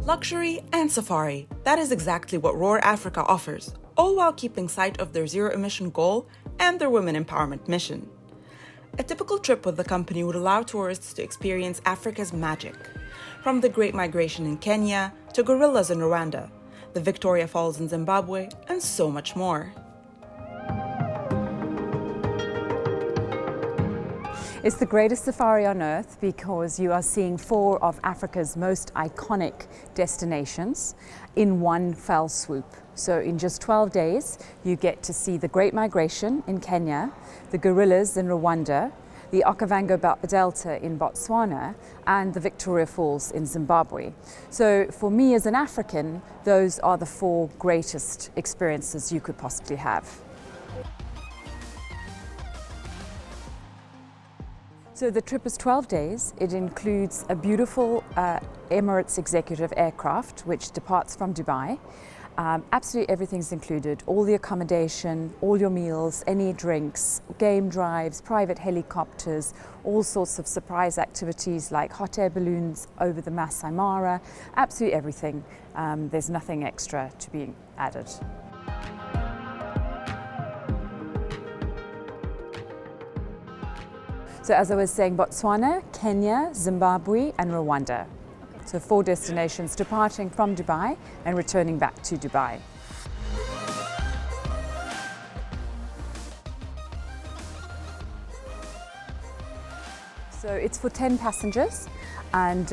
Luxury and safari, that is exactly what Roar Africa offers, all while keeping sight of their zero-emission goal and their women empowerment mission. A typical trip with the company would allow tourists to experience Africa's magic, from the Great Migration in Kenya to gorillas in Rwanda, the Victoria Falls in Zimbabwe, and so much more. It's the greatest safari on earth because you are seeing 4 of Africa's most iconic destinations in one fell swoop. So in just 12 days, you get to see the Great Migration in Kenya, the gorillas in Rwanda, the Okavango Delta in Botswana, and the Victoria Falls in Zimbabwe. So for me as an African, those are the 4 greatest experiences you could possibly have. So the trip is 12 days. It includes a beautiful Emirates executive aircraft which departs from Dubai. Absolutely everything's included, all the accommodation, all your meals, any drinks, game drives, private helicopters, all sorts of surprise activities like hot air balloons over the Masai Mara, absolutely everything. There's nothing extra to be added. So as I was saying, Botswana, Kenya, Zimbabwe and Rwanda. So 4 destinations departing from Dubai and returning back to Dubai. So it's for 10 passengers and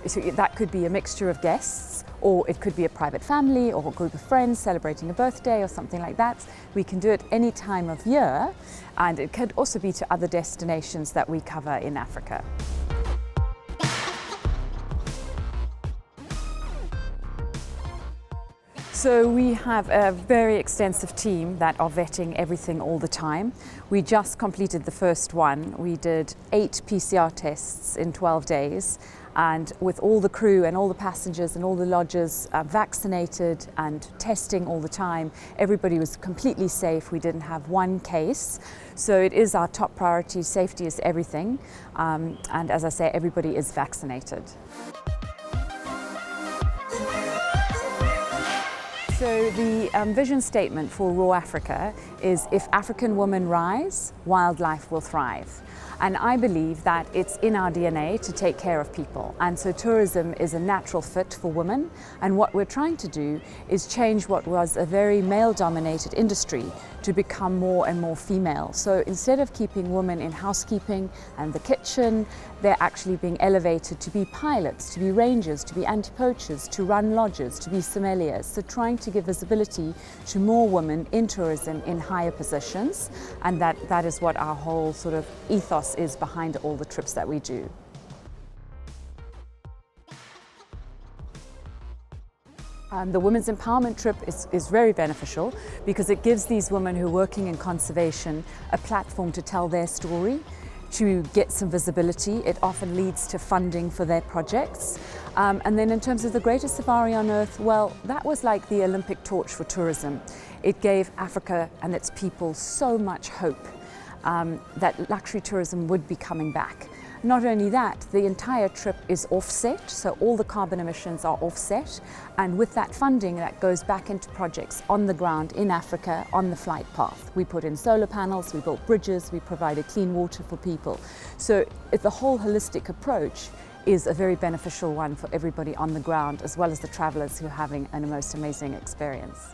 so that could be a mixture of guests, or it could be a private family or a group of friends celebrating a birthday or something like that. We can do it any time of year, and it could also be to other destinations that we cover in Africa. So we have a very extensive team that are vetting everything all the time. We just completed the first one. We did 8 PCR tests in 12 days. And with all the crew and all the passengers and all the lodgers vaccinated and testing all the time, everybody was completely safe. We didn't have one case. So it is our top priority. Safety is everything. And as I say, everybody is vaccinated. So the vision statement for Roar Africa is, if African women rise, wildlife will thrive. And I believe that it's in our DNA to take care of people. And so tourism is a natural fit for women. And what we're trying to do is change what was a very male-dominated industry to become more and more female. So instead of keeping women in housekeeping and the kitchen, they're actually being elevated to be pilots, to be rangers, to be anti-poachers, to run lodges, to be sommeliers. So trying to give visibility to more women in tourism in higher positions. And that is what our whole sort of ethos is behind all the trips that we do. The Women's Empowerment Trip is very beneficial because it gives these women who are working in conservation a platform to tell their story, to get some visibility. It often leads to funding for their projects. And then in terms of the greatest safari on earth, well, that was like the Olympic torch for tourism. It gave Africa and its people so much hope that luxury tourism would be coming back. Not only that, the entire trip is offset, so all the carbon emissions are offset, and with that funding that goes back into projects on the ground in Africa on the flight path. We put in solar panels, we built bridges, we provided clean water for people. So the whole holistic approach is a very beneficial one for everybody on the ground, as well as the travelers who are having a most amazing experience.